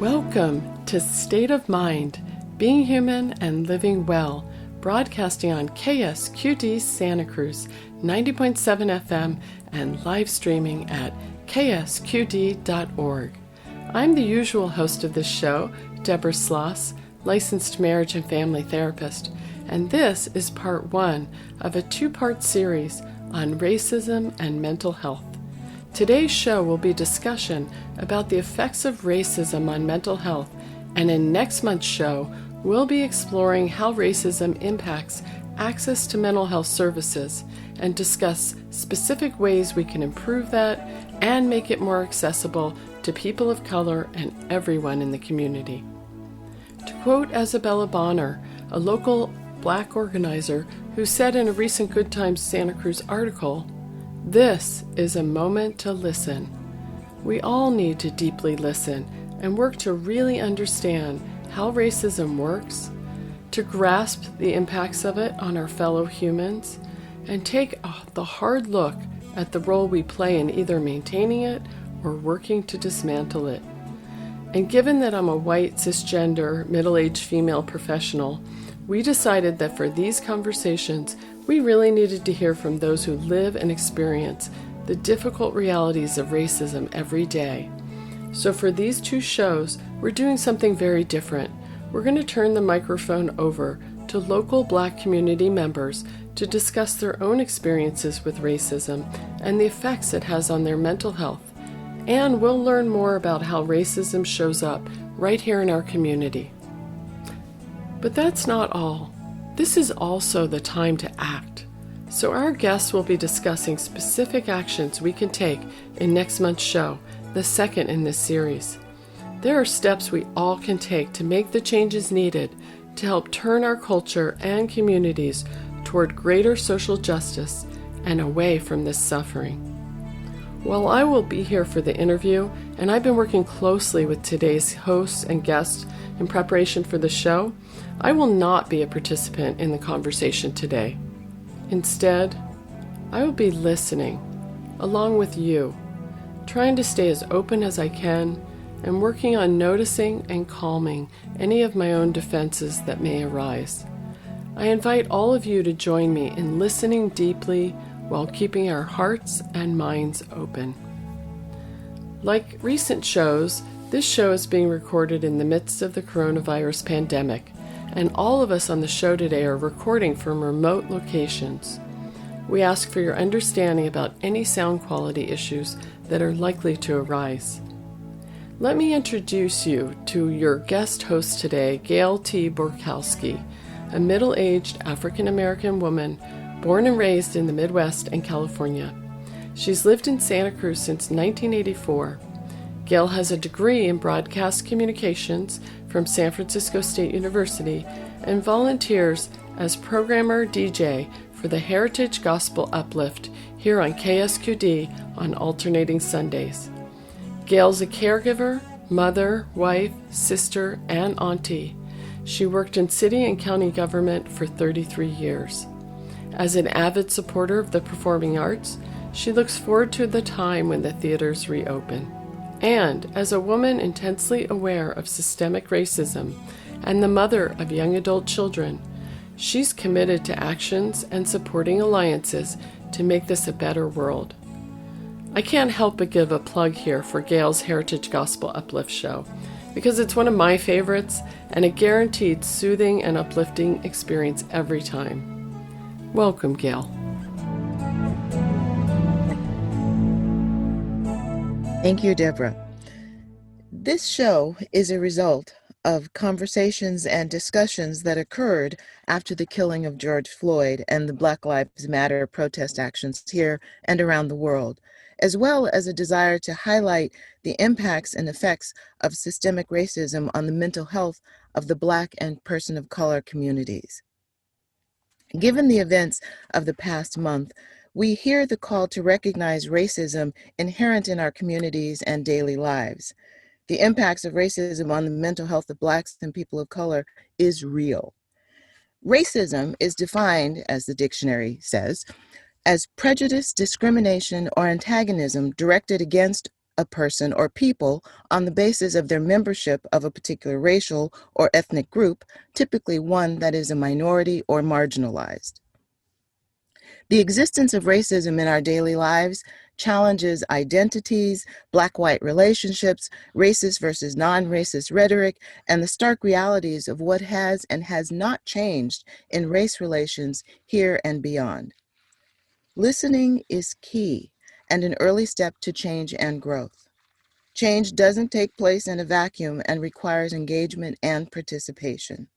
Welcome to State of Mind, Being Human and Living Well, broadcasting on KSQD Santa Cruz, 90.7 FM, and live streaming at ksqd.org. I'm the usual host of this show, Deborah Sloss, licensed marriage and family therapist, and this is part one of a two-part series on racism and mental health. Today's show will be discussion about the effects of racism on mental health, and in next month's show, we'll be exploring how racism impacts access to mental health services and discuss specific ways we can improve that and make it more accessible to people of color and everyone in the community. To quote Isabella Bonner, a local Black organizer who said in a recent Good Times Santa Cruz article, "This is a moment to listen." We all need to deeply listen and work to really understand how racism works, to grasp the impacts of it on our fellow humans, and take the hard look at the role we play in either maintaining it or working to dismantle it. And given that I'm a white, cisgender, middle-aged female professional, we decided that for these conversations, we really needed to hear from those who live and experience the difficult realities of racism every day. So for these two shows, we're doing something very different. We're going to turn the microphone over to local Black community members to discuss their own experiences with racism and the effects it has on their mental health. And we'll learn more about how racism shows up right here in our community. But that's not all. This is also the time to act. So our guests will be discussing specific actions we can take in next month's show, the second in this series. There are steps we all can take to make the changes needed to help turn our culture and communities toward greater social justice and away from this suffering. While I will be here for the interview, and I've been working closely with today's hosts and guests in preparation for the show, I will not be a participant in the conversation today. Instead, I will be listening, along with you, trying to stay as open as I can and working on noticing and calming any of my own defenses that may arise. I invite all of you to join me in listening deeply while keeping our hearts and minds open. Like recent shows, this show is being recorded in the midst of the coronavirus pandemic, and all of us on the show today are recording from remote locations. We ask for your understanding about any sound quality issues that are likely to arise. Let me introduce you to your guest host today, Gail T. Borkowski, a middle-aged African-American woman born and raised in the Midwest and California. She's lived in Santa Cruz since 1984. Gail has a degree in broadcast communications from San Francisco State University and volunteers as programmer DJ for the Heritage Gospel Uplift here on KSQD on alternating Sundays. Gail's a caregiver, mother, wife, sister, and auntie. She worked in city and county government for 33 years. As an avid supporter of the performing arts, she looks forward to the time when the theaters reopen. And as a woman intensely aware of systemic racism and the mother of young adult children, she's committed to actions and supporting alliances to make this a better world. I can't help but give a plug here for Gail's Heritage Gospel Uplift show, because it's one of my favorites and a guaranteed soothing and uplifting experience every time. Welcome, Gail. Thank you, Deborah. This show is a result of conversations and discussions that occurred after the killing of George Floyd and the Black Lives Matter protest actions here and around the world, as well as a desire to highlight the impacts and effects of systemic racism on the mental health of the Black and person of color communities. Given the events of the past month, we hear the call to recognize racism inherent in our communities and daily lives. The impacts of racism on the mental health of Blacks and people of color is real. Racism is defined, as the dictionary says, as prejudice, discrimination, or antagonism directed against a person or people on the basis of their membership of a particular racial or ethnic group, typically one that is a minority or marginalized. The existence of racism in our daily lives challenges identities, Black-white relationships, racist versus non-racist rhetoric, and the stark realities of what has and has not changed in race relations here and beyond. Listening is key and an early step to change and growth. Change doesn't take place in a vacuum and requires engagement and participation.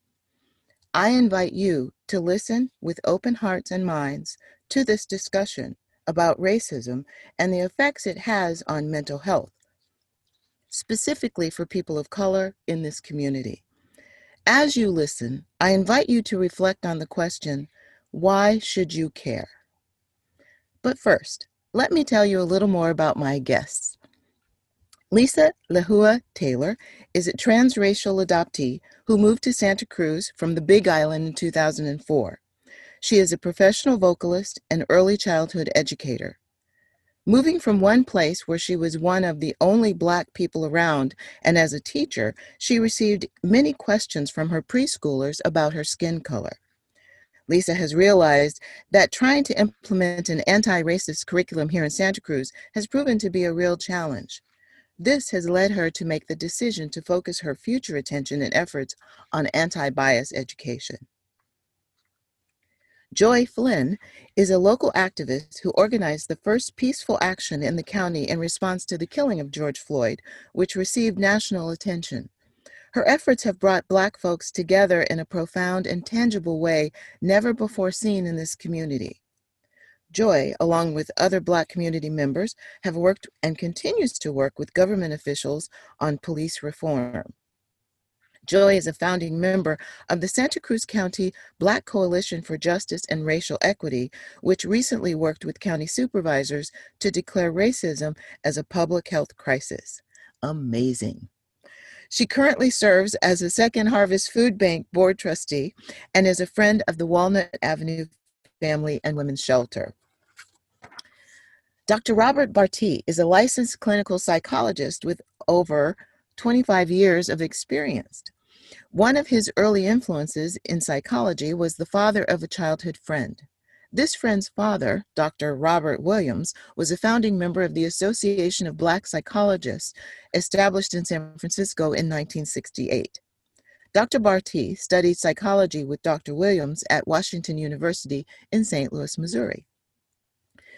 I invite you to listen with open hearts and minds to this discussion about racism and the effects it has on mental health, specifically for people of color in this community. As you listen, I invite you to reflect on the question, why should you care? But first, let me tell you a little more about my guests. Lisa Lehua Taylor is a transracial adoptee who moved to Santa Cruz from the Big Island in 2004. She is a professional vocalist and early childhood educator. Moving from one place where she was one of the only Black people around, and as a teacher, she received many questions from her preschoolers about her skin color. Lisa has realized that trying to implement an anti-racist curriculum here in Santa Cruz has proven to be a real challenge. This has led her to make the decision to focus her future attention and efforts on anti-bias education. Joy Flynn is a local activist who organized the first peaceful action in the county in response to the killing of George Floyd, which received national attention. Her efforts have brought Black folks together in a profound and tangible way never before seen in this community. Joy, along with other Black community members, have worked and continues to work with government officials on police reform. Joy is a founding member of the Santa Cruz County Black Coalition for Justice and Racial Equity, which recently worked with county supervisors to declare racism as a public health crisis. Amazing. She currently serves as a Second Harvest Food Bank board trustee and is a friend of the Walnut Avenue Family and Women's Shelter. Dr. Robert Barti is a licensed clinical psychologist with over 25 years of experience. One of his early influences in psychology was the father of a childhood friend. This friend's father, Dr. Robert Williams, was a founding member of the Association of Black Psychologists, established in San Francisco in 1968. Dr. Barti studied psychology with Dr. Williams at Washington University in St. Louis, Missouri.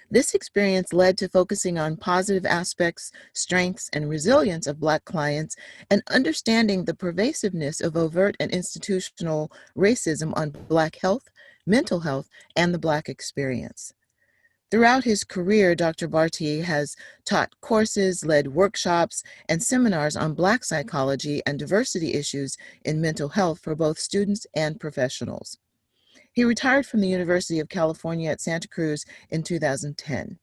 This experience led to focusing on positive aspects, strengths, and resilience of Black clients and understanding the pervasiveness of overt and institutional racism on Black health, mental health, and the Black experience. Throughout his career, Dr. Barti has taught courses, led workshops, and seminars on Black psychology and diversity issues in mental health for both students and professionals. He retired from the University of California at Santa Cruz in 2010.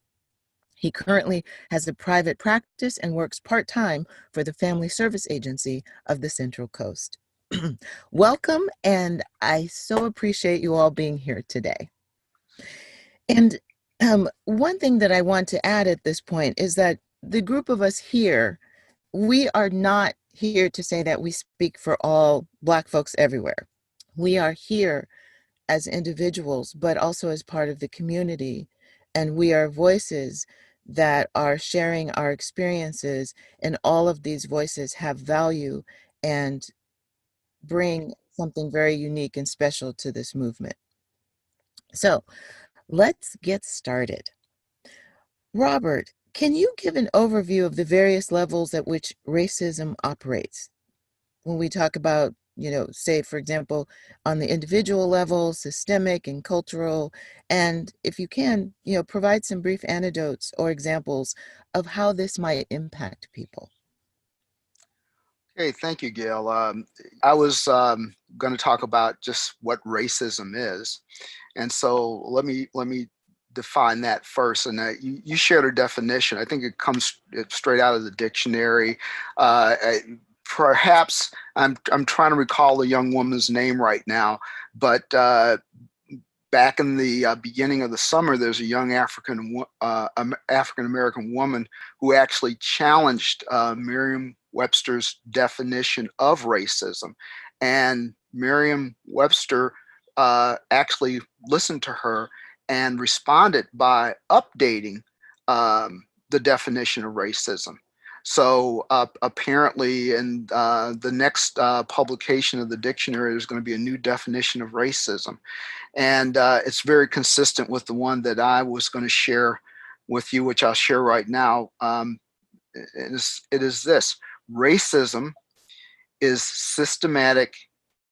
He currently has a private practice and works part-time for the Family Service Agency of the Central Coast. Welcome, and I so appreciate you all being here today. And one thing that I want to add at this point is that the group of us here, we are not here to say that we speak for all Black folks everywhere. We are here as individuals, but also as part of the community. And we are voices that are sharing our experiences, and all of these voices have value and bring something very unique and special to this movement. So let's get started. Robert, can you give an overview of the various levels at which racism operates? When we talk about, say, for example, on the individual level, systemic and cultural, and if you can, provide some brief anecdotes or examples of how this might impact people. Hey, thank you, Gail. I was going to talk about just what racism is, and so let me define that first. And you shared a definition. I think it comes straight out of the dictionary. Perhaps I'm trying to recall the young woman's name right now, but back in the beginning of the summer, there's a young African American woman who actually challenged Merriam-Webster's definition of racism, and Merriam-Webster actually listened to her and responded by updating the definition of racism. So apparently, in the next publication of the dictionary, there's going to be a new definition of racism. And it's very consistent with the one that I was going to share with you, which I'll share right now. It is this: racism is systematic,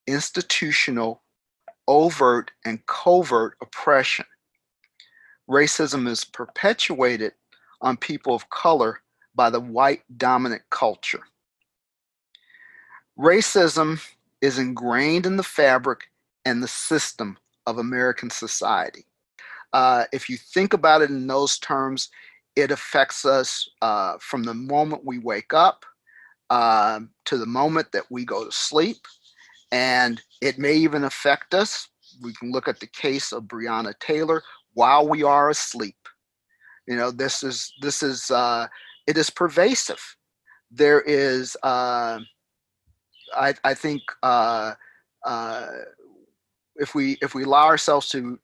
institutional, overt, and covert oppression. Racism is perpetuated on people of color by the white dominant culture. Racism is ingrained in the fabric and the system of American society. If you think about it in those terms, it affects us from the moment we wake up to the moment that we go to sleep, and it may even affect us. We can look at the case of Breonna Taylor while we are asleep. You know, it is pervasive. There is, I think, if we allow ourselves to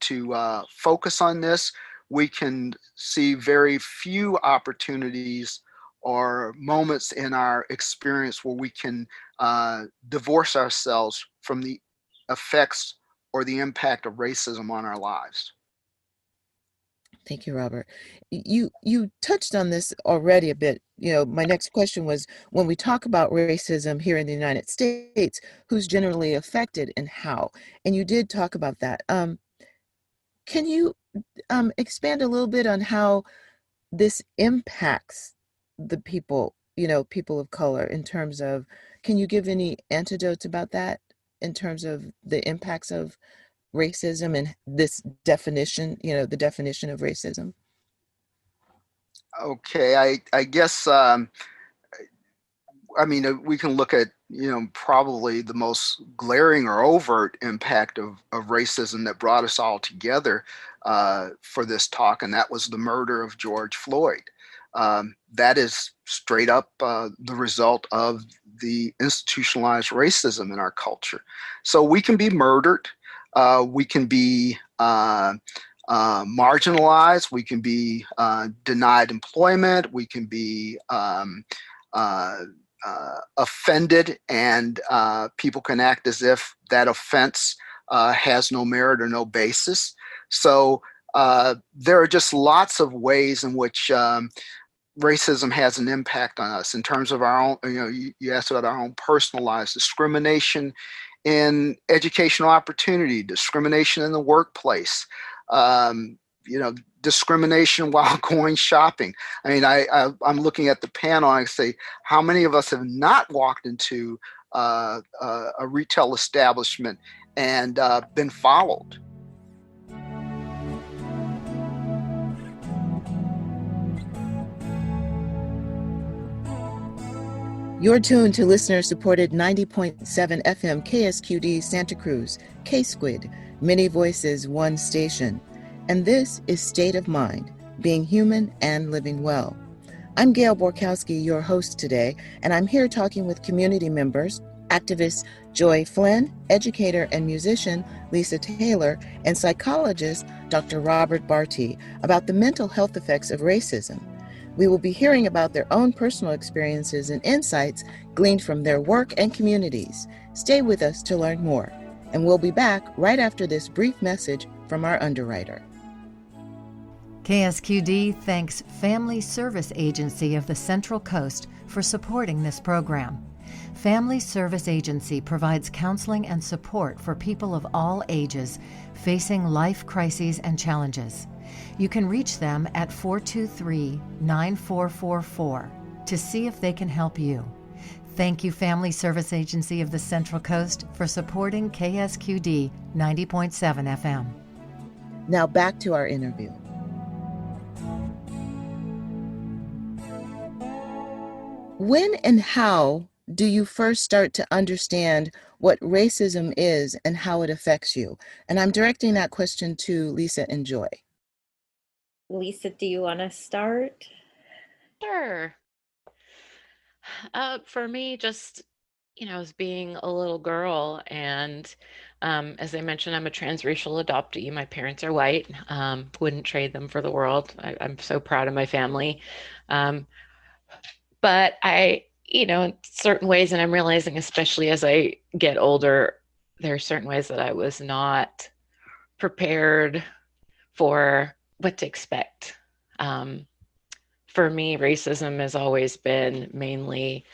focus on this, we can see very few opportunities or moments in our experience where we can divorce ourselves from the effects or the impact of racism on our lives. Thank you, Robert. You touched on this already a bit. My next question was, when we talk about racism here in the United States, who's generally affected and how? And you did talk about that. Can you expand a little bit on how this impacts the people, people of color, in terms of, can you give any antidotes about that in terms of the impacts of racism and this definition, the definition of racism? Okay, I guess we can look at probably the most glaring or overt impact of racism that brought us all together for this talk, and that was the murder of George Floyd. That is straight up the result of the institutionalized racism in our culture. So we can be murdered, we can be marginalized, we can be denied employment, we can be offended, and people can act as if that offense has no merit or no basis. So there are just lots of ways in which racism has an impact on us in terms of our own, you asked about our own personal lives, discrimination in educational opportunity, discrimination in the workplace, discrimination while going shopping. I mean, I'm looking at the panel and I say, how many of us have not walked into a retail establishment and been followed? You're tuned to listener-supported 90.7 FM KSQD Santa Cruz, K-Squid, Many Voices, One Station. And this is State of Mind, Being Human and Living Well. I'm Gail Borkowski, your host today, and I'm here talking with community members, activist Joy Flynn, educator and musician Lisa Taylor, and psychologist Dr. Robert Barty about the mental health effects of racism. We will be hearing about their own personal experiences and insights gleaned from their work and communities. Stay with us to learn more, and we'll be back right after this brief message from our underwriter. KSQD thanks Family Service Agency of the Central Coast for supporting this program. Family Service Agency provides counseling and support for people of all ages facing life crises and challenges. You can reach them at 423-9444 to see if they can help you. Thank you, Family Service Agency of the Central Coast, for supporting KSQD 90.7 FM. Now back to our interview. When and how do you first start to understand what racism is and how it affects you? And I'm directing that question to Lisa and Joy. Lisa, do you want to start? Sure. For me, just, as being a little girl, and as I mentioned, I'm a transracial adoptee. My parents are white. Wouldn't trade them for the world. I'm so proud of my family. Um, but in certain ways, and I'm realizing, especially as I get older, there are certain ways that I was not prepared for what to expect. For me, racism has always been mainly,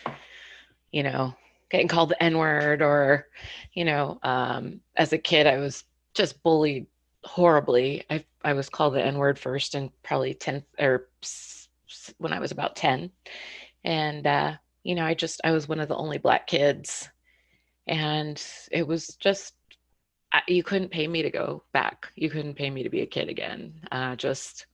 you know, getting called the N-word, or, as a kid, I was just bullied horribly. I was called the N-word first in probably 10th, or when I was about 10. And, I was one of the only Black kids. And it was just, you couldn't pay me to go back. You couldn't pay me to be a kid again. Just,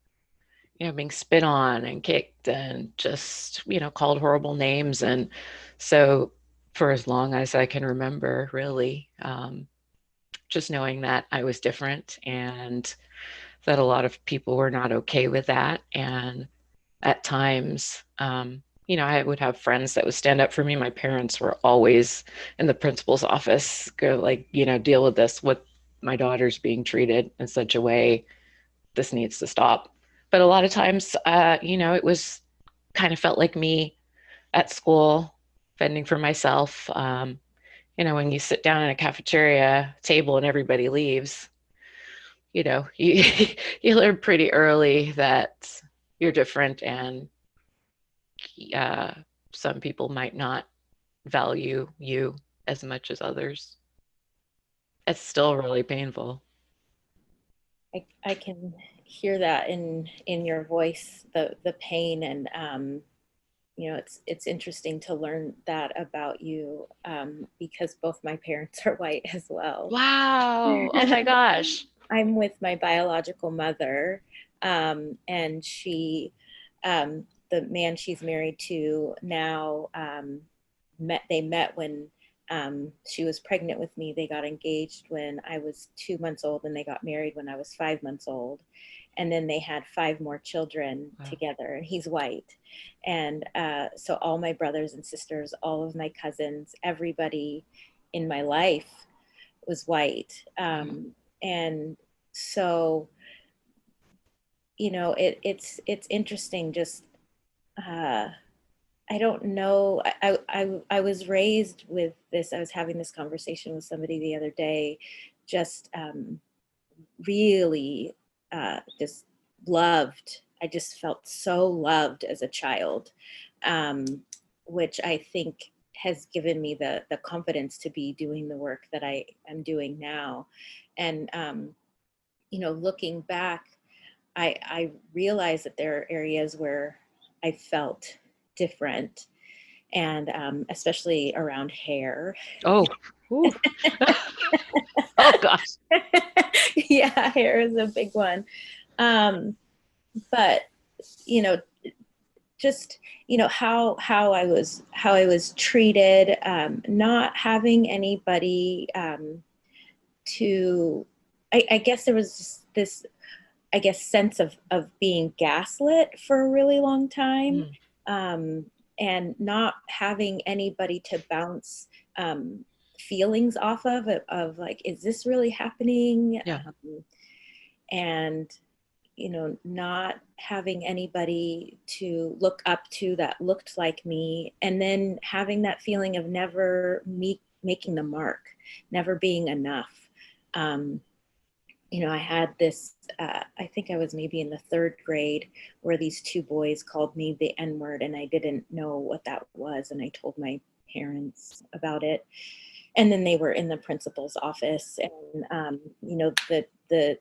being spit on and kicked and just, called horrible names. And so for as long as I can remember, really, just knowing that I was different and that a lot of people were not okay with that. And at times, I would have friends that would stand up for me. My parents were always in the principal's office, go like, deal with this, with my daughter's being treated in such a way, this needs to stop. But a lot of times, it was kind of felt like me at school, fending for myself. When you sit down in a cafeteria table and everybody leaves, you you learn pretty early that you're different, and uh, some people might not value you as much as others. It's still really painful. I can hear that in your voice, the pain, and it's interesting to learn that about you, because both my parents are white as well. Wow. Oh my gosh. I'm with my biological mother, and the man she's married to now, they met when she was pregnant with me. They got engaged when I was 2 months old, and they got married when I was 5 months old. And then they had 5 more children together, and he's white. And so all my brothers and sisters, all of my cousins, everybody in my life was white. And so, it's interesting. Just, I don't know. I was raised with this. I was having this conversation with somebody the other day, just really just loved. I just felt so loved as a child, which I think has given me the confidence to be doing the work that I am doing now. And, looking back, I realized that there are areas where I felt different, and especially around hair. Oh. Oh gosh. Yeah, hair is a big one. But just how I was treated, not having anybody to, I guess there was this, I guess, sense of being gaslit for a really long time, and not having anybody to bounce feelings off of like, is this really happening? Yeah. And not having anybody to look up to that looked like me, and then having that feeling of never making the mark, never being enough. I had this, I think I was maybe in the 3rd grade, where these 2 boys called me the N-word, and I didn't know what that was. And I told my parents about it. And then they were in the principal's office, and, the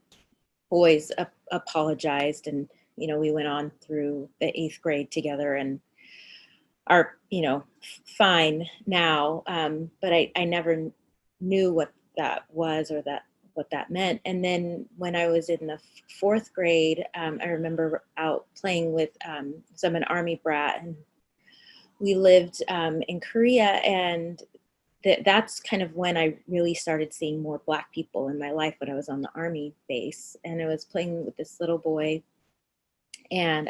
boys apologized, and, we went on through the 8th grade together, and are, fine now. But I never knew what that was, or what that meant. And then when I was in the 4th grade, I remember out playing with, so I'm an Army brat, and we lived in Korea, and that's kind of when I really started seeing more Black people in my life, when I was on the Army base. And I was playing with this little boy, and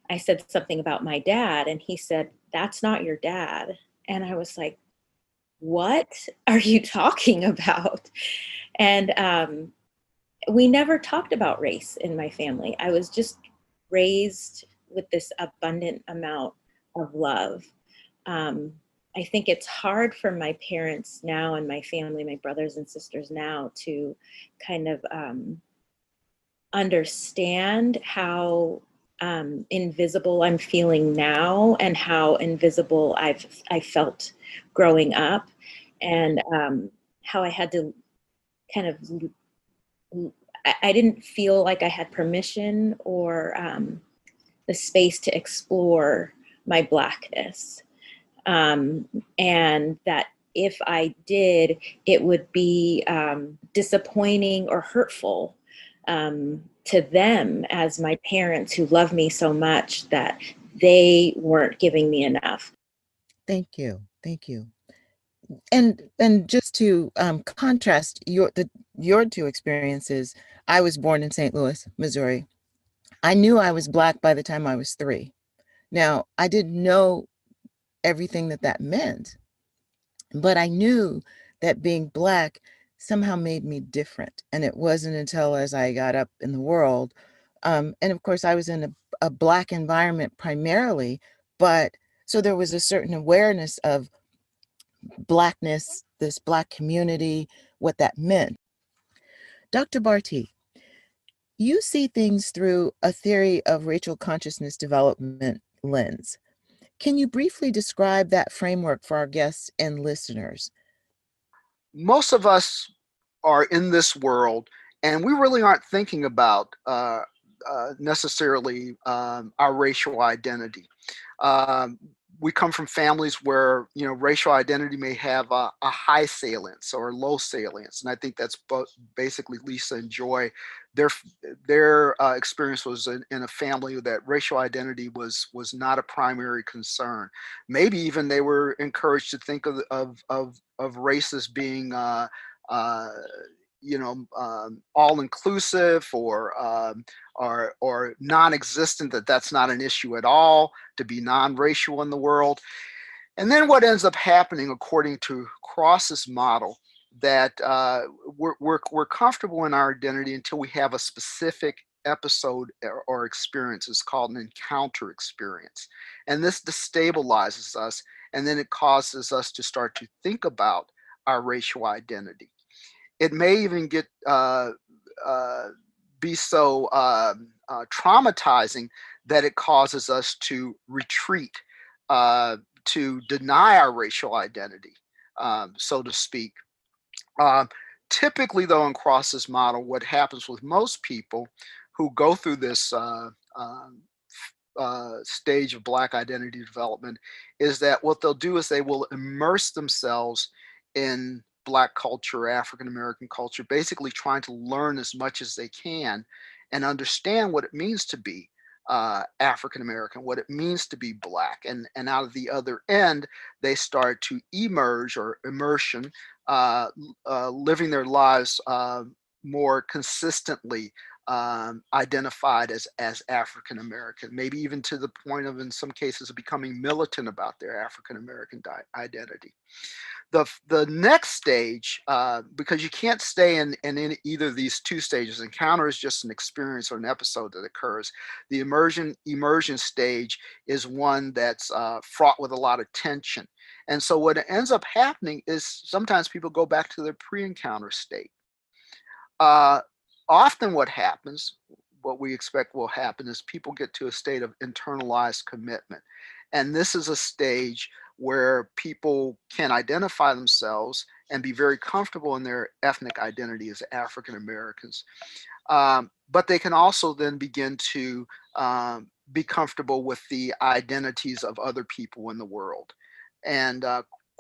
I said something about my dad, and he said, "That's not your dad." And I was like, "What are you talking about?" And we never talked about race in my family. I was just raised with this abundant amount of love. Um, I think it's hard for my parents now, and my family, my brothers and sisters now, to kind of understand how invisible I'm feeling now, and how invisible I felt growing up, and how I had to kind of I didn't feel like I had permission or the space to explore my Blackness, and that if I did, it would be disappointing or hurtful to them, as my parents who love me so much, that they weren't giving me enough. Thank you. Thank you. And just to contrast your two experiences, I was born in St. Louis, Missouri. I knew I was Black by the time I was 3. Now, I didn't know everything that meant, but I knew that being Black somehow made me different. And it wasn't until as I got up in the world, and of course I was in a Black environment primarily, but so there was a certain awareness of Blackness, this Black community, what that meant. Dr. Barty, you see things through a theory of racial consciousness development lens. Can you briefly describe that framework for our guests and listeners? Most of us are in this world, and we really aren't thinking about necessarily our racial identity. Um, we come from families where racial identity may have a high salience or low salience, and I think that's basically Lisa and Joy. Their experience was in a family that racial identity was not a primary concern. Maybe even they were encouraged to think of race as being uh, all inclusive or non-existent, that's not an issue at all to be non-racial in the world. And then what ends up happening, according to Cross's model, that we're comfortable in our identity until we have a specific episode or experience. It's called an encounter experience. And this destabilizes us, and then it causes us to start to think about our racial identity. It may even get be so traumatizing that it causes us to retreat, to deny our racial identity, so to speak. Um, Typically, though, in Cross's model, what happens with most people who go through this stage of Black identity development is that what they'll do is they will immerse themselves in Black culture, African American culture, basically trying to learn as much as they can and understand what it means to be African American, what it means to be Black. And out of the other end, they start to emerge or immersion, living their lives more consistently identified as African American, maybe even to the point of, in some cases, of becoming militant about their African American identity. The next stage, because you can't stay in either of these two stages. Encounter is just an experience or an episode that occurs. The immersion stage is one that's fraught with a lot of tension. And so what ends up happening is sometimes people go back to their pre-encounter state. Uh, Often what we expect will happen is people get to a state of internalized commitment. And this is a stage where people can identify themselves and be very comfortable in their ethnic identity as African Americans. But they can also then begin to be comfortable with the identities of other people in the world. And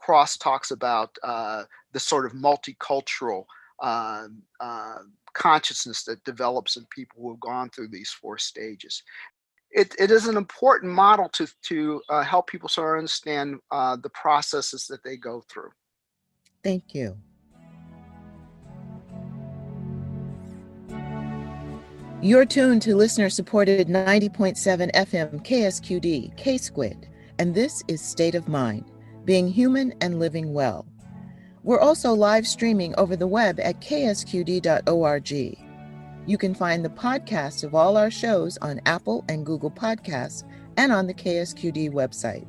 Cross talks about the sort of multicultural uh, uh, consciousness that develops in people who have gone through these 4 stages. it is an important model to help people sort of understand the processes that they go through. Thank you. You're tuned to listener-supported 90.7 FM KSQD, K-Squid, and this is State of Mind, Being Human and Living Well. We're also live streaming over the web at ksqd.org. You can find the podcast of all our shows on Apple and Google Podcasts and on the KSQD website.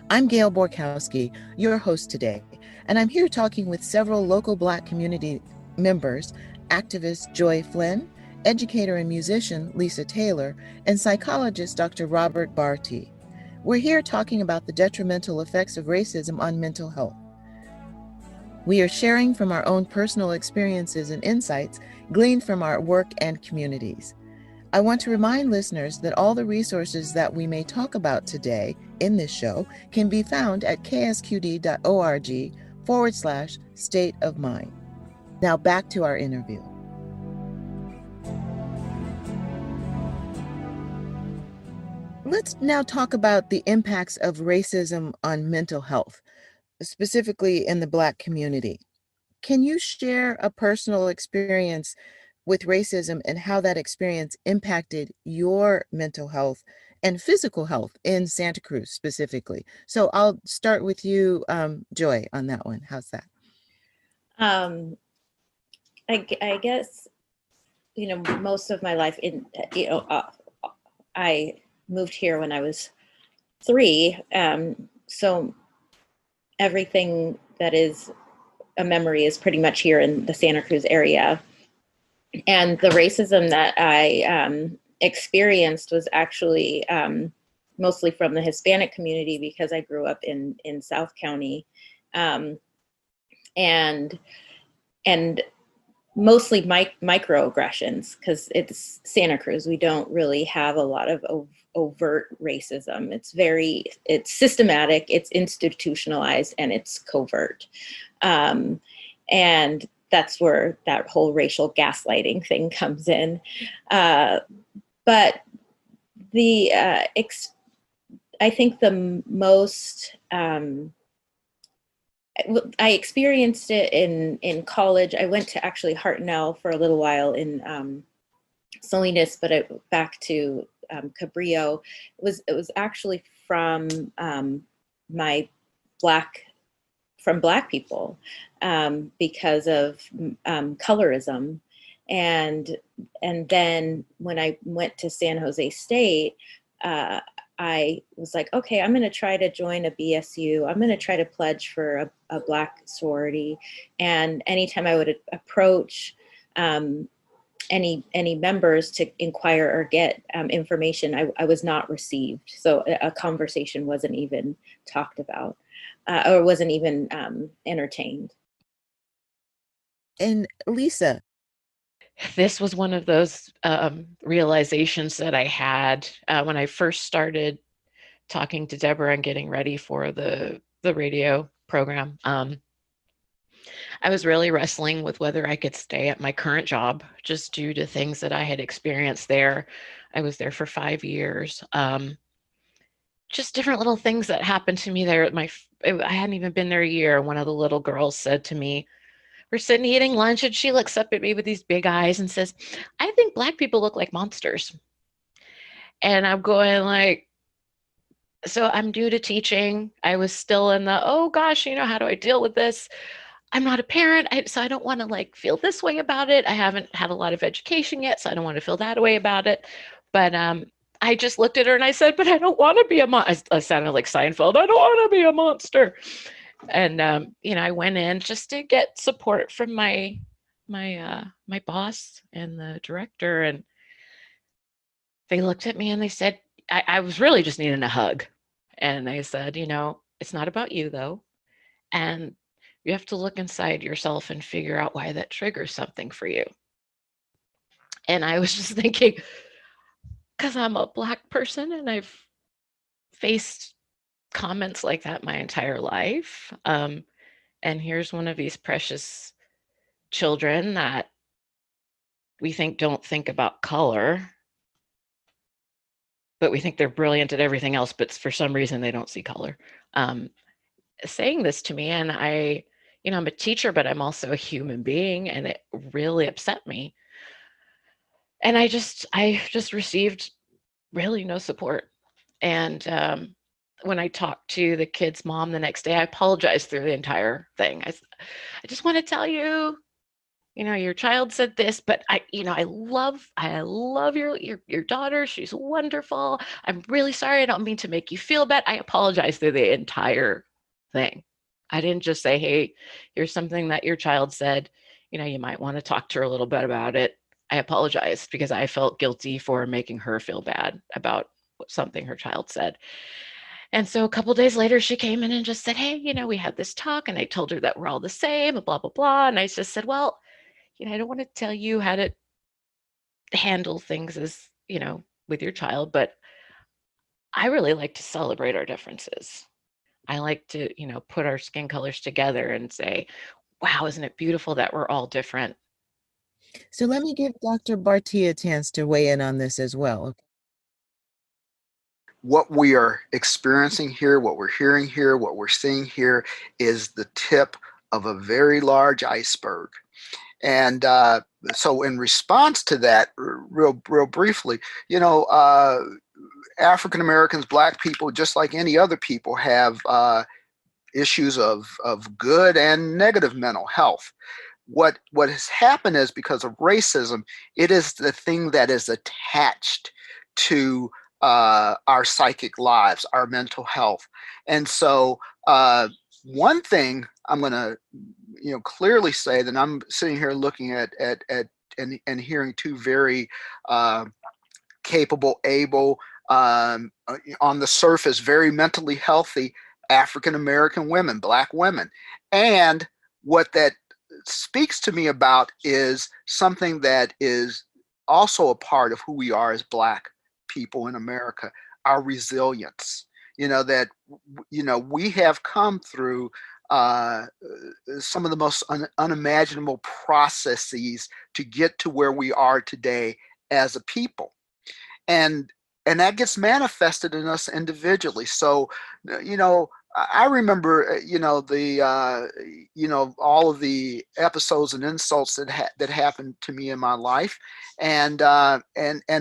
I'm Gail Borkowski, your host today, and I'm here talking with several local Black community members, activist Joy Flynn, educator and musician Lisa Taylor, and psychologist Dr. Robert Barty. We're here talking about the detrimental effects of racism on mental health. We are sharing from our own personal experiences and insights gleaned from our work and communities. I want to remind listeners that all the resources that we may talk about today in this show can be found at ksqd.org/state of mind. Now back to our interview. Let's now talk about the impacts of racism on mental health, specifically in the Black community. Can you share a personal experience with racism and how that experience impacted your mental health and physical health in Santa Cruz specifically? So I'll start with you, Joy, on that one. How's that? I guess, most of my life I moved here when I was 3. So everything that is a memory is pretty much here in the Santa Cruz area. And the racism that I experienced was actually mostly from the Hispanic community because I grew up in South County. And mostly microaggressions, because it's Santa Cruz. We don't really have a lot of overt racism. It's systematic, it's institutionalized, and it's covert. And that's where that whole racial gaslighting thing comes in. But I think the most, I experienced it in college. I went to actually Hartnell for a little while in Salinas, but back to Cabrillo. It was actually from Black people because of colorism, and then when I went to San Jose State, I was like, okay, I'm going to try to join a BSU. I'm going to try to pledge for a Black sorority. And anytime I would approach any members to inquire or get information, I was not received. So a conversation wasn't even talked about or wasn't even entertained. And Lisa. This was one of those realizations that I had when I first started talking to Deborah and getting ready for the radio program. I was really wrestling with whether I could stay at my current job just due to things that I had experienced there. I was there for 5 years. Just different little things that happened to me there. I hadn't even been there a year. One of the little girls said to me, we're sitting eating lunch, and she looks up at me with these big eyes and says, I think Black people look like monsters. And I'm going like, so I'm new to teaching. I was still in the, oh gosh, how do I deal with this? I'm not a parent, so I don't want to feel this way about it. I haven't had a lot of education yet, so I don't want to feel that way about it. But I just looked at her and I said, but I don't want to be a monster. I sounded like Seinfeld. I don't want to be a monster. And, I went in just to get support from my boss and the director. And they looked at me and they said, I was really just needing a hug. And they said, it's not about you though. And you have to look inside yourself and figure out why that triggers something for you. And I was just thinking, because I'm a Black person and I've faced comments like that my entire life. And here's one of these precious children that we think don't think about color. but we think they're brilliant at everything else, but for some reason they don't see color. Saying this to me, and I'm a teacher, but I'm also a human being, and it really upset me. And I just received really no support. And when I talked to the kid's mom the next day, I apologized through the entire thing. I just want to tell you, your child said this, but I love your daughter. She's wonderful. I'm really sorry. I don't mean to make you feel bad. I apologize through the entire thing. I didn't just say, hey, here's something that your child said. You might want to talk to her a little bit about it. I apologized because I felt guilty for making her feel bad about something her child said. And so a couple days later, she came in and just said, hey, we had this talk and I told her that we're all the same, blah, blah, blah. And I just said, well, I don't want to tell you how to handle things as, with your child, but I really like to celebrate our differences. I like to, put our skin colors together and say, wow, isn't it beautiful that we're all different? So let me give Dr. Bartia a chance to weigh in on this as well. What we are experiencing here, what we're hearing here, what we're seeing here is the tip of a very large iceberg. And so in response to that, real briefly, African Americans, Black people, just like any other people, have issues of good and negative mental health. What has happened is, because of racism, it is the thing that is attached to our psychic lives, our mental health. And so one thing I'm going to clearly say, that I'm sitting here looking at and hearing two very capable, able, on the surface, very mentally healthy African American women, Black women. And what that speaks to me about is something that is also a part of who we are as Black people in America, our resilience. That we have come through some of the most unimaginable processes to get to where we are today as a people. And that gets manifested in us individually. So I remember the all of the episodes and insults that happened to me in my life, and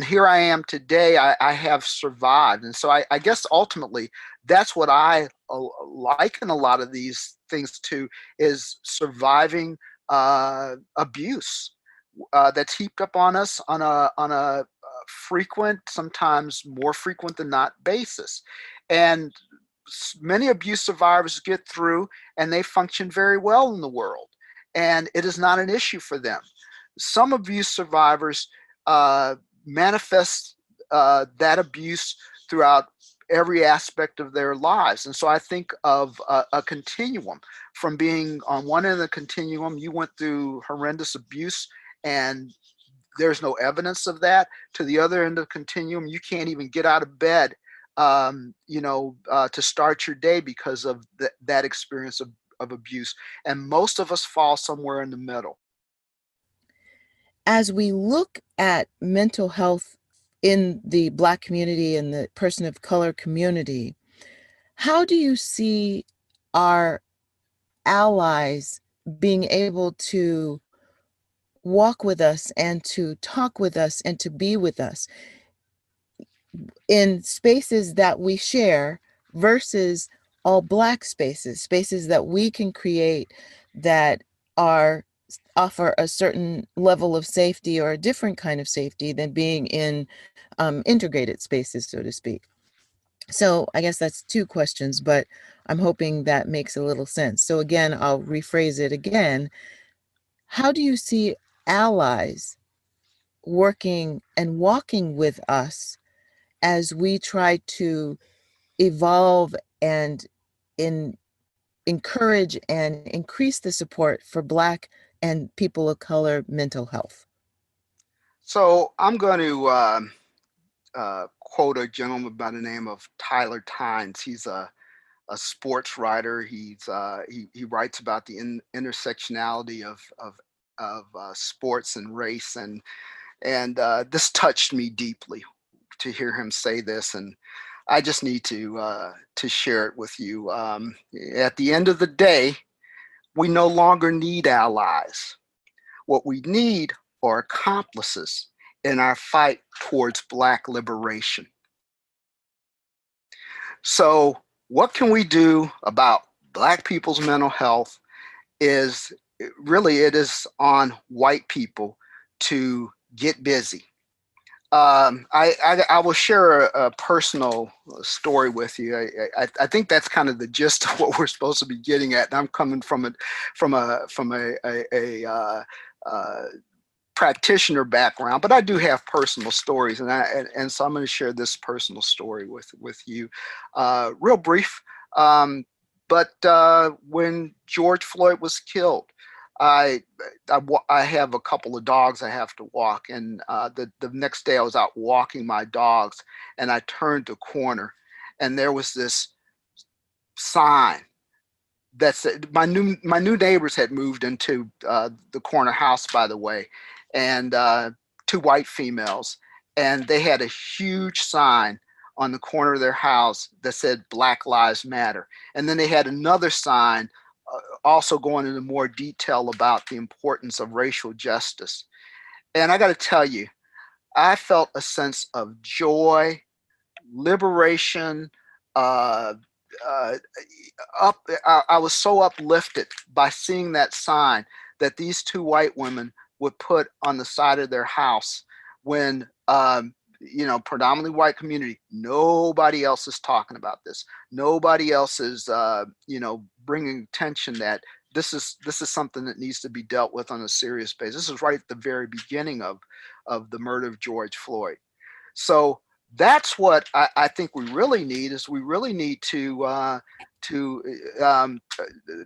here I am today. I have survived. And so I guess ultimately that's what I liken a lot of these things to, is surviving abuse that's heaped up on us on a frequent, sometimes more frequent than not basis. And many abuse survivors get through and they function very well in the world, and it is not an issue for them. Some abuse survivors manifest that abuse throughout every aspect of their lives. And so I think of a continuum. From being on one end of the continuum, you went through horrendous abuse and there's no evidence of that, to the other end of the continuum, you can't even get out of bed to start your day because of that experience of abuse. And most of us fall somewhere in the middle. As we look at mental health in the Black community and the person of color community, how do you see our allies being able to walk with us and to talk with us and to be with us in spaces that we share versus all Black spaces that we can create that offer a certain level of safety or a different kind of safety than being in integrated spaces, so to speak? So I guess that's two questions, but I'm hoping that makes a little sense. So again, I'll rephrase it again. How do you see allies working and walking with us as we try to evolve and encourage and increase the support for Black and people of color mental health? So I'm going to quote a gentleman by the name of Tyler Tynes. He's a sports writer. He writes about the intersectionality of sports and race, and this touched me deeply to hear him say this, and I just need to share it with you. At the end of the day, we no longer need allies. What we need are accomplices in our fight towards Black liberation. So, what can we do about Black people's mental health? Is really, it is on white people to get busy. I will share a personal story with you. I think that's kind of the gist of what we're supposed to be getting at. And I'm coming from a practitioner background, but I do have personal stories, and so I'm going to share this personal story with you, real brief. But when George Floyd was killed, I, I have a couple of dogs I have to walk, and the next day I was out walking my dogs, and I turned the corner, and there was this sign that said, my new neighbors had moved into the corner house, by the way, and two white females, and they had a huge sign on the corner of their house that said Black Lives Matter, and then they had another sign also going into more detail about the importance of racial justice. And I got to tell you, I felt a sense of joy, liberation, uh, uh, I was so uplifted by seeing that sign that these two white women would put on the side of their house when, predominantly white community, nobody else is talking about this. Nobody else is, bringing attention that this is something that needs to be dealt with on a serious basis. This is right at the very beginning of the murder of George Floyd. So that's what I think we really need. Is we really need to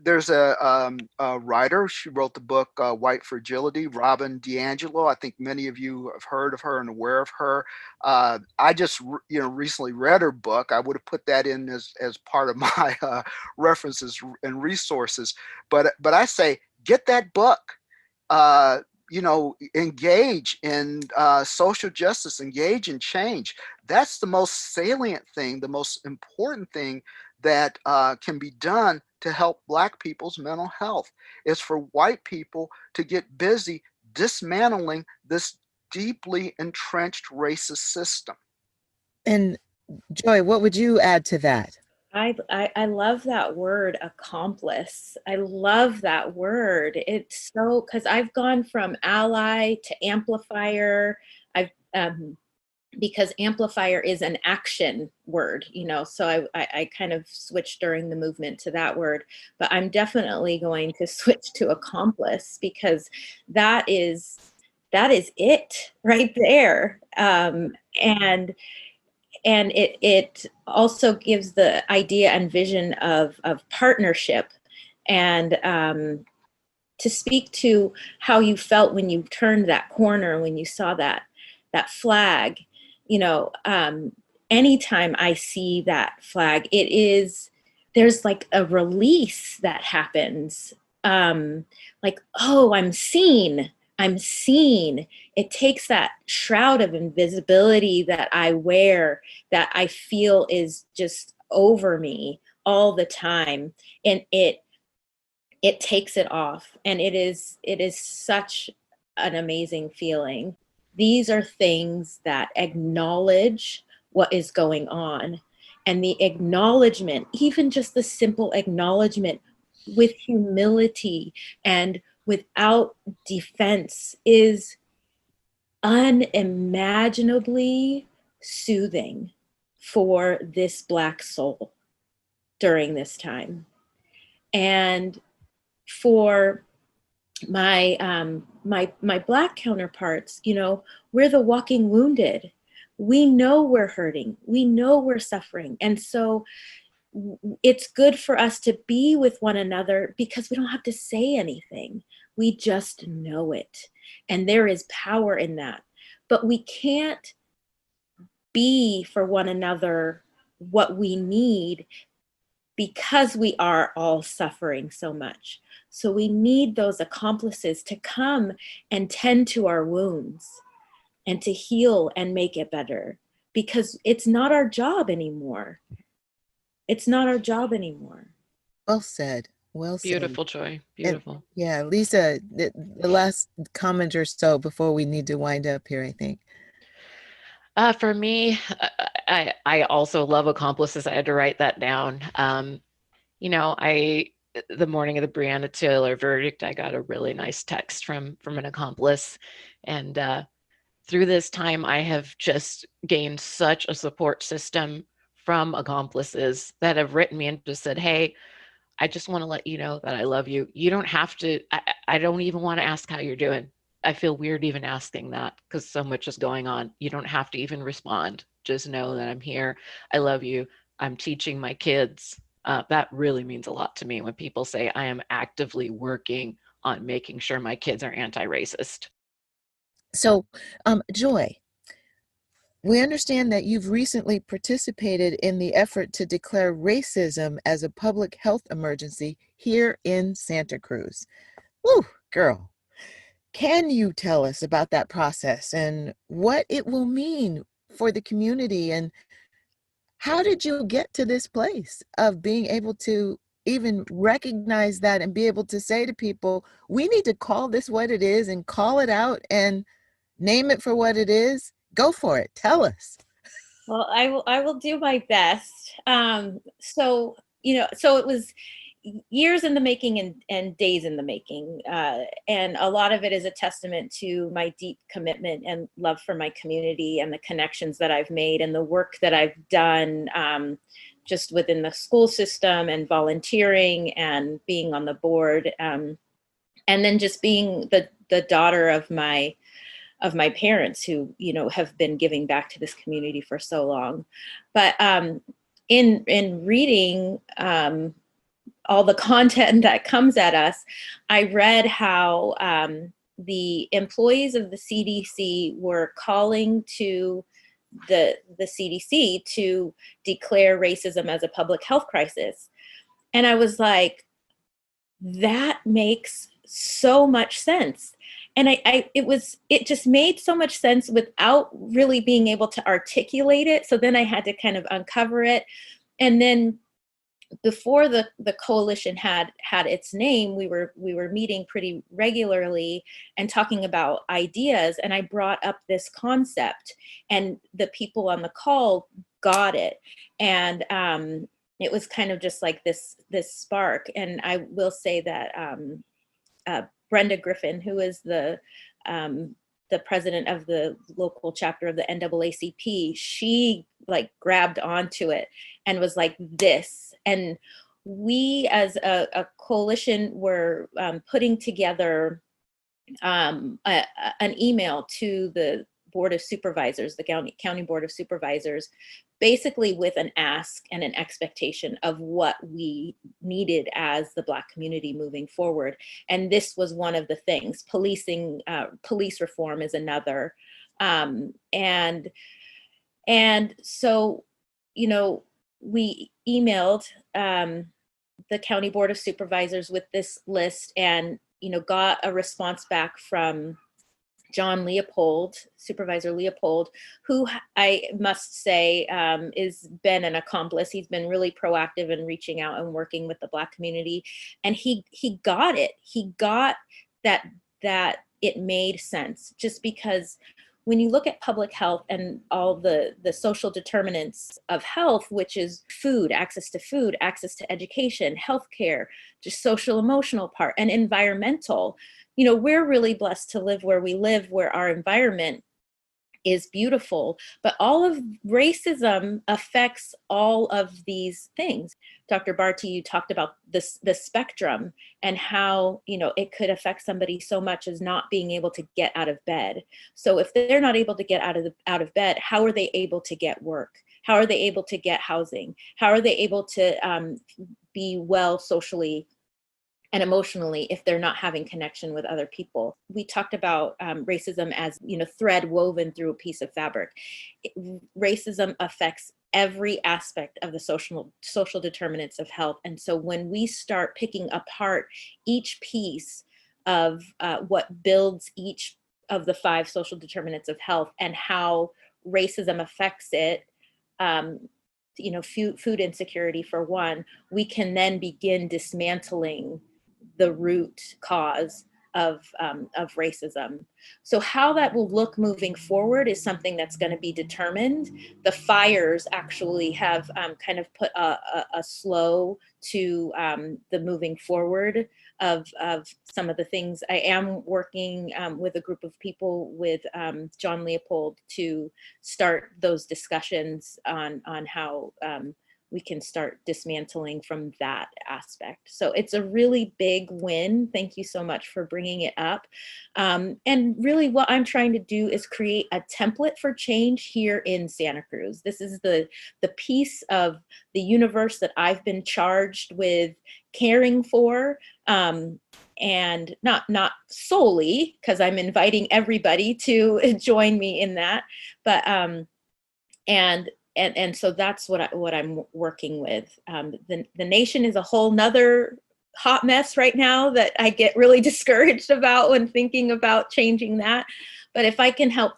there's a writer. She wrote the book White Fragility, Robin DiAngelo. I think many of you have heard of her and aware of her. I just recently read her book. I would have put that in as part of my references and resources. But I say get that book. Engage in social justice, engage in change. That's the most salient thing, the most important thing that can be done to help Black people's mental health. Is for white people to get busy dismantling this deeply entrenched racist system. And Joy, what would you add to that? I love that word, accomplice. I love that word. It's so, because I've gone from ally to amplifier. I've because amplifier is an action word, so I kind of switched during the movement to that word, but I'm definitely going to switch to accomplice, because that is it right there. And it also gives the idea and vision of partnership, and to speak to how you felt when you turned that corner, when you saw that flag. Anytime I see that flag, there's like a release that happens. Like, oh, I'm seen. It takes that shroud of invisibility that I wear, that I feel is just over me all the time, and it takes it off, and it is such an amazing feeling. These are things that acknowledge what is going on, and the acknowledgement, even just the simple acknowledgement with humility and without defense, is unimaginably soothing for this Black soul during this time. And for my my Black counterparts, we're the walking wounded. We know we're hurting. We know we're suffering. And so it's good for us to be with one another, because we don't have to say anything. We just know it. And there is power in that. But we can't be for one another what we need, because we are all suffering so much. So we need those accomplices to come and tend to our wounds and to heal and make it better. because it's not our job anymore. It's not our job anymore. Well said. Well said. Beautiful, Joy. And Beautiful. yeah, Lisa, the last comment or so before we need to wind up here, I think. For me, I also love accomplices. I had to write that down. You know, the morning of the Breonna Taylor verdict, I got a really nice text from an accomplice, and through this time, I have just gained such a support system from accomplices that have written me and just said, "Hey, I just want to let you know that I love you. You don't have to, I don't even want to ask how you're doing. I feel weird even asking that because so much is going on. You don't have to even respond. Just know that I'm here. I love you. I'm teaching my kids." That really means a lot to me when people say I am actively working on making sure my kids are anti-racist. So, Joy, we understand that you've recently participated in the effort to declare racism as a public health emergency here in Santa Cruz. Woo, girl. Can you tell us about that process and what it will mean for the community? And how did you get to this place of being able to even recognize that and be able to say to people, we need to call this what it is and call it out and name it for what it is? Go for it. Tell us. Well, I will do my best. So it was years in the making and days in the making. And a lot of it is a testament to my deep commitment and love for my community and the connections that I've made and the work that I've done, just within the school system and volunteering and being on the board. And then just being the daughter of my parents who, have been giving back to this community for so long. But in reading all the content that comes at us, I read how the employees of the CDC were calling to the CDC to declare racism as a public health crisis. And I was like, that makes so much sense. And it just made so much sense without really being able to articulate it. So then I had to kind of uncover it. And then before the coalition had its name, we were meeting pretty regularly and talking about ideas. And I brought up this concept, and the people on the call got it. And it was kind of just like this spark. And I will say that Brenda Griffin, who is the president of the local chapter of the NAACP, she like grabbed onto it and was like this. And we as a coalition were putting together an email to the Board of Supervisors, the county Board of Supervisors, basically with an ask and an expectation of what we needed as the Black community moving forward. And this was one of the things. Policing, police reform is another. And so, we emailed the County Board of Supervisors with this list and, got a response back from John Leopold, Supervisor Leopold, who I must say is been an accomplice. He's been really proactive in reaching out and working with the Black community. And he got it. He got that it made sense, just because when you look at public health and all the social determinants of health, which is food, access to education, healthcare, just social emotional part, and environmental, we're really blessed to live where we live, where our environment is beautiful, but all of racism affects all of these things. Dr. Barty, you talked about the spectrum and how, it could affect somebody so much as not being able to get out of bed. So if they're not able to get out of bed, how are they able to get work? How are they able to get housing? How are they able to be well socially and emotionally if they're not having connection with other people? We talked about racism as, thread woven through a piece of fabric. Racism affects every aspect of the social determinants of health. And so when we start picking apart each piece of what builds each of the 5 social determinants of health and how racism affects it, food insecurity for one, we can then begin dismantling the root cause of racism. So how that will look moving forward is something that's going to be determined. The fires actually have kind of put a slow to the moving forward of some of the things. I am working with a group of people with John Leopold to start those discussions on how we can start dismantling from that aspect. So it's a really big win. Thank you so much for bringing it up. And really what I'm trying to do is create a template for change here in Santa Cruz. This is the piece of the universe that I've been charged with caring for. And not solely, because I'm inviting everybody to join me in that, but and so that's what I'm working with. The nation is a whole nother hot mess right now that I get really discouraged about when thinking about changing that. But if I can help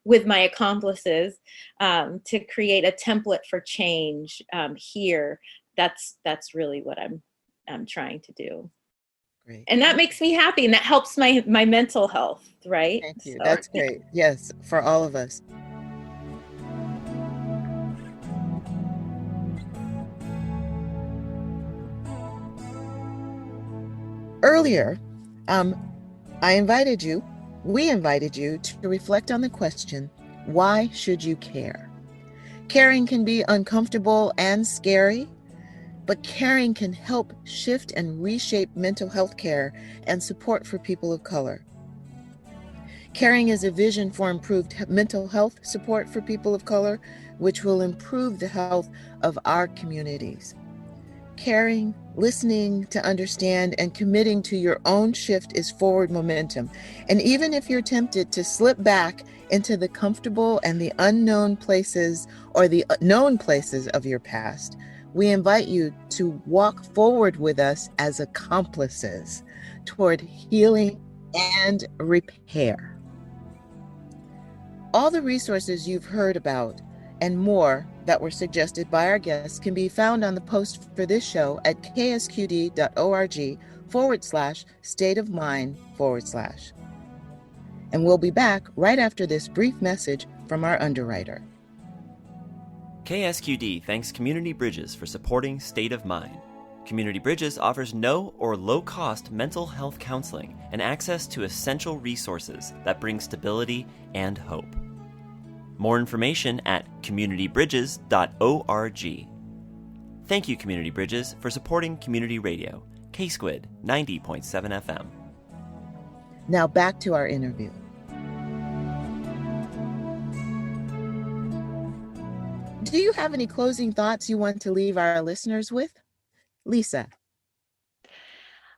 with my accomplices to create a template for change here, that's really what I'm trying to do. Great. And that makes me happy, and that helps my mental health, right? Thank you. So, That's great. Yes, for all of us. Earlier, we invited you to reflect on the question, why should you care? Caring can be uncomfortable and scary, but caring can help shift and reshape mental health care and support for people of color. Caring is a vision for improved mental health support for people of color, which will improve the health of our communities. Caring, listening to understand, and committing to your own shift is forward momentum. And even if you're tempted to slip back into the comfortable and the unknown places or the known places of your past, we invite you to walk forward with us as accomplices toward healing and repair. All the resources you've heard about and more that were suggested by our guests can be found on the post for this show at ksqd.org/stateofmind/. And we'll be back right after this brief message from our underwriter. KSQD thanks Community Bridges for supporting State of Mind. Community Bridges offers no or low-cost mental health counseling and access to essential resources that bring stability and hope. More information at communitybridges.org. Thank you, Community Bridges, for supporting community radio, K-Squid 90.7 FM. Now back to our interview. Do you have any closing thoughts you want to leave our listeners with? Lisa.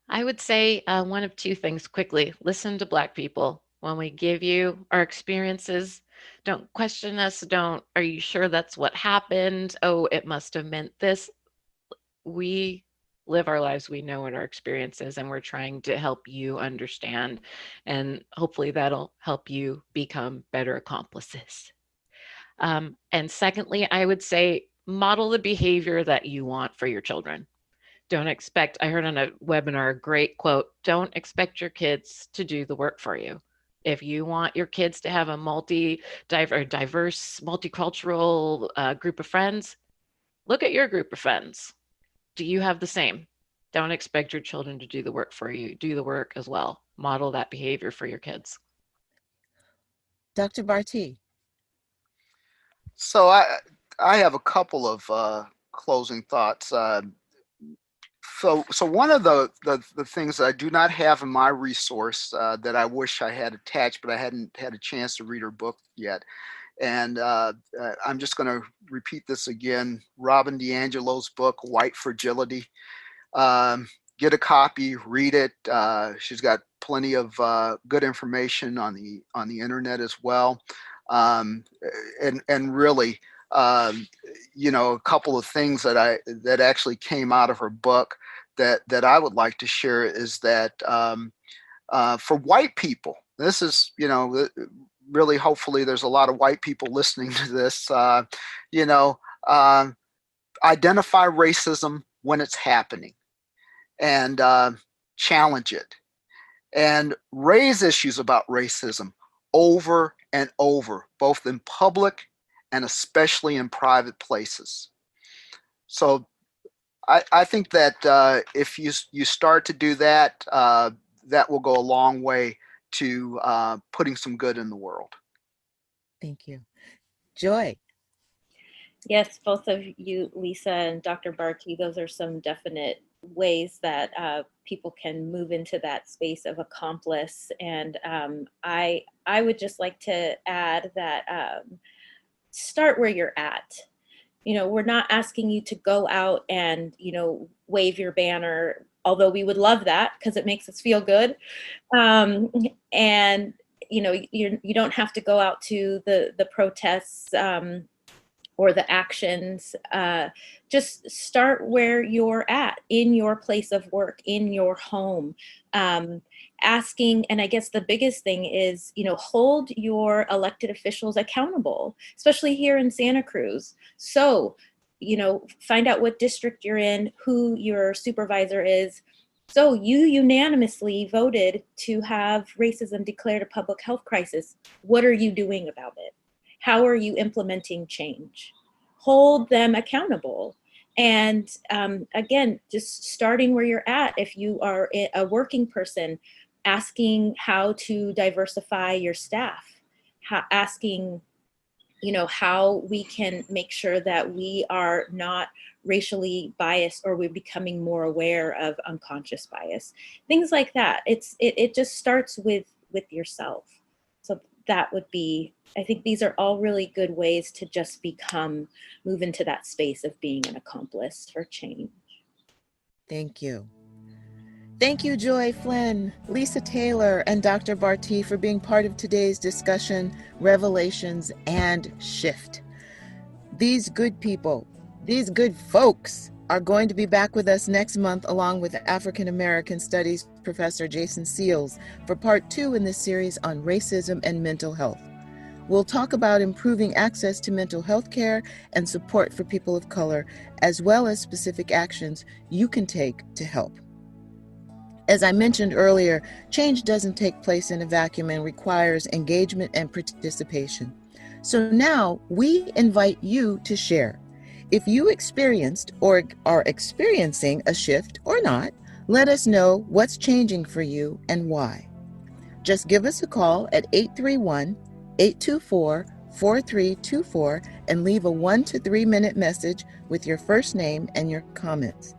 I would say one of two things quickly. Listen to Black people. When we give you our experiences, don't question us. Are you sure that's what happened? Oh, it must have meant this. We live our lives, we know what our experience is, and we're trying to help you understand. And hopefully that'll help you become better accomplices. And secondly, I would say model the behavior that you want for your children. Don't expect, I heard on a webinar a great quote, don't expect your kids to do the work for you. If you want your kids to have a diverse, multicultural group of friends, look at your group of friends. Do you have the same? Don't expect your children to do the work for you. Do the work as well. Model that behavior for your kids. Dr. Barty. So I have a couple of closing thoughts. So one of the things that I do not have in my resource that I wish I had attached, but I hadn't had a chance to read her book yet. And I'm just going to repeat this again. Robin DiAngelo's book, White Fragility. Get a copy, read it. She's got plenty of good information on the internet as well. And really, a couple of things that actually came out of her book that I would like to share is that for white people, this is, really, hopefully, there's a lot of white people listening to this. You know, um, identify racism when it's happening and challenge it and raise issues about racism over and over, both in public and especially in private places. So I think that if you start to do that, that will go a long way to putting some good in the world. Thank you. Joy. Yes, both of you, Lisa and Dr. Barty, those are some definite ways that people can move into that space of accomplice. And I would just like to add that start where you're at. You know, we're not asking you to go out and, you know, wave your banner, although we would love that because it makes us feel good. And, you know, you don't have to go out to the protests or the actions. Just start where you're at, in your place of work, in your home. Asking, and I guess the biggest thing is, you know, hold your elected officials accountable, especially here in Santa Cruz. So, you know, find out what district you're in, who your supervisor is. So you unanimously voted to have racism declared a public health crisis. What are you doing about it? How are you implementing change? Hold them accountable. And again, just starting where you're at. If you are a working person, asking how to diversify your staff, asking, you know, how we can make sure that we are not racially biased or we're becoming more aware of unconscious bias, things like that. It just starts with yourself. So that would be, I think these are all really good ways to just move into that space of being an accomplice for change. Thank you. Thank you, Joy Flynn, Lisa Taylor, and Dr. Barty for being part of today's discussion, Revelations and Shift. These good people, these good folks are going to be back with us next month along with African American Studies Professor Jason Seals for part 2 in this series on racism and mental health. We'll talk about improving access to mental health care and support for people of color, as well as specific actions you can take to help. As I mentioned earlier, change doesn't take place in a vacuum and requires engagement and participation. So now we invite you to share. If you experienced or are experiencing a shift or not, let us know what's changing for you and why. Just give us a call at 831-824-4324 and leave a 1 to 3 minute message with your first name and your comments.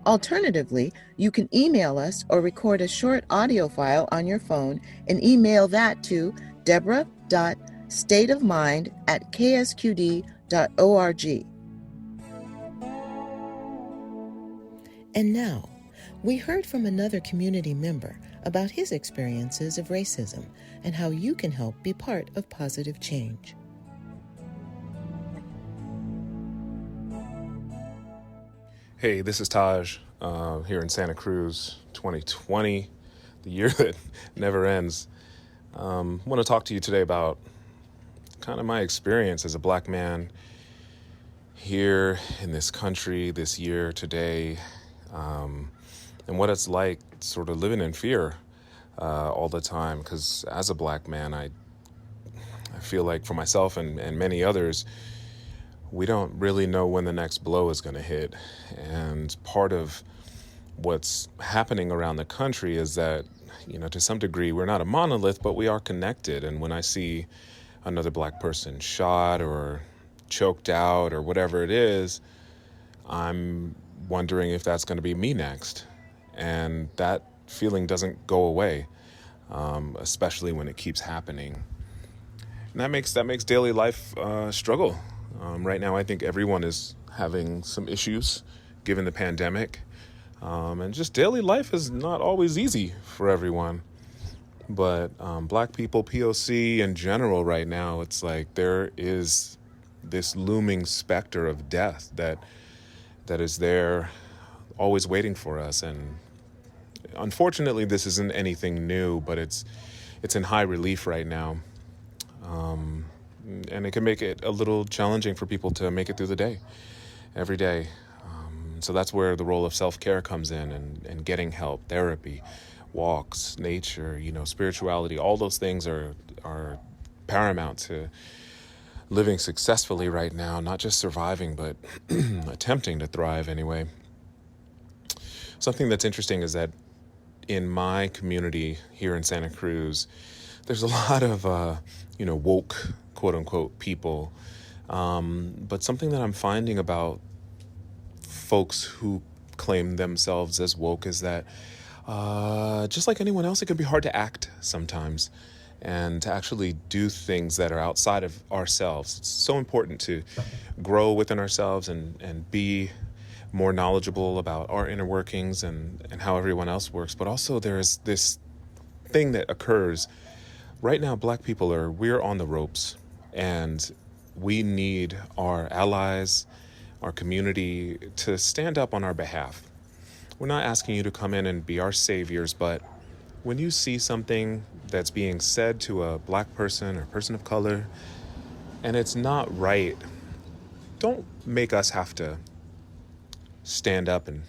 Alternatively, you can email us or record a short audio file on your phone and email that to deborah.stateofmind@ksqd.org. And now, we heard from another community member about his experiences of racism and how you can help be part of positive change. Hey, this is Taj here in Santa Cruz, 2020, the year that never ends. I want to talk to you today about kind of my experience as a Black man here in this country this year today, and what it's like sort of living in fear all the time. Because as a Black man, I feel like for myself and many others, we don't really know when the next blow is going to hit. And part of what's happening around the country is that, you know, to some degree, we're not a monolith, but we are connected. And when I see another Black person shot or choked out or whatever it is, I'm wondering if that's going to be me next. And that feeling doesn't go away, especially when it keeps happening. And that makes daily life struggle. Right now, I think everyone is having some issues given the pandemic. And just daily life is not always easy for everyone. But Black people, POC in general right now, it's like there is this looming specter of death that is there always waiting for us. And unfortunately, this isn't anything new, but it's in high relief right now. And it can make it a little challenging for people to make it through the day, every day. So that's where the role of self-care comes in, and getting help, therapy, walks, nature, spirituality. All those things are paramount to living successfully right now, not just surviving, but attempting to thrive anyway. Something that's interesting is that in my community here in Santa Cruz, there's a lot of, woke, quote unquote, people. But something that I'm finding about folks who claim themselves as woke is that just like anyone else, it can be hard to act sometimes and to actually do things that are outside of ourselves. It's so important to grow within ourselves and be more knowledgeable about our inner workings and how everyone else works. But also there is this thing that occurs right now. Black people we're on the ropes, and we need our allies, our community to stand up on our behalf. We're not asking you to come in and be our saviors, but when you see something that's being said to a black person or person of color and it's not right, don't make us have to stand up and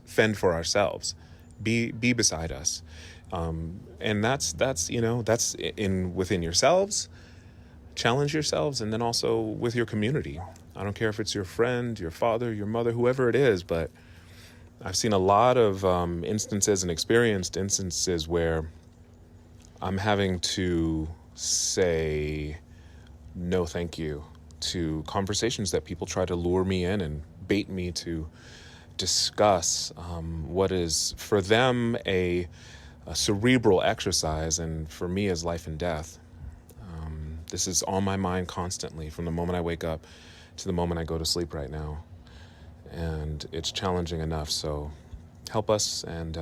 fend for ourselves. Be beside us. And that's within yourselves. Challenge yourselves, and then also with your community. I don't care if it's your friend, your father, your mother, whoever it is, but I've seen a lot of instances and experienced instances where I'm having to say no thank you to conversations that people try to lure me in and bait me to discuss what is for them a cerebral exercise, and for me is life and death. This is on my mind constantly from the moment I wake up to the moment I go to sleep right now. And it's challenging enough, so help us and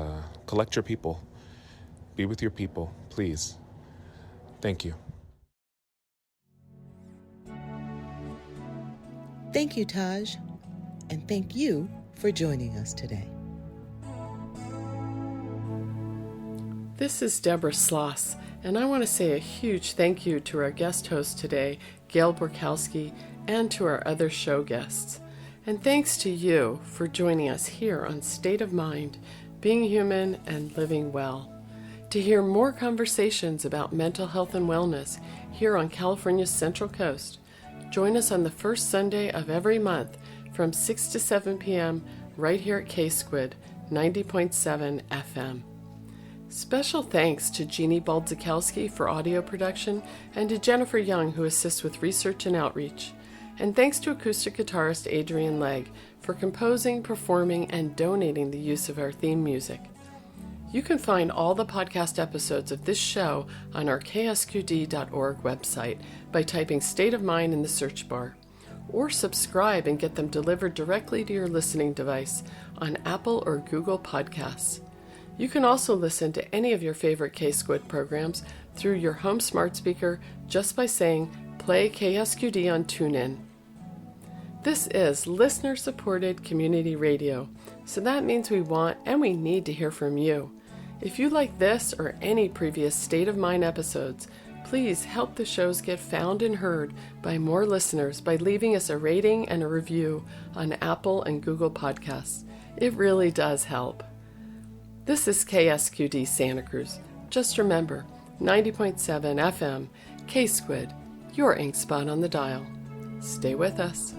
collect your people. Be with your people, please. Thank you. Thank you, Taj, and thank you for joining us today. This is Deborah Sloss, and I want to say a huge thank you to our guest host today, Gail Borkowski, and to our other show guests. And thanks to you for joining us here on State of Mind, Being Human and Living Well. To hear more conversations about mental health and wellness here on California's Central Coast, join us on the first Sunday of every month from 6 to 7 p.m. right here at K-Squid 90.7 FM. Special thanks to Jeannie Baldzikowski for audio production and to Jennifer Young, who assists with research and outreach. And thanks to acoustic guitarist Adrian Legg for composing, performing, and donating the use of our theme music. You can find all the podcast episodes of this show on our ksqd.org website by typing State of Mind in the search bar, or subscribe and get them delivered directly to your listening device on Apple or Google Podcasts. You can also listen to any of your favorite K-Squid programs through your home smart speaker just by saying, "Play KSQD" on TuneIn. This is listener-supported community radio, so that means we want and we need to hear from you. If you like this or any previous State of Mind episodes, please help the shows get found and heard by more listeners by leaving us a rating and a review on Apple and Google Podcasts. It really does help. This is KSQD Santa Cruz. Just remember, 90.7 FM, K-Squid, your ink spot on the dial. Stay with us.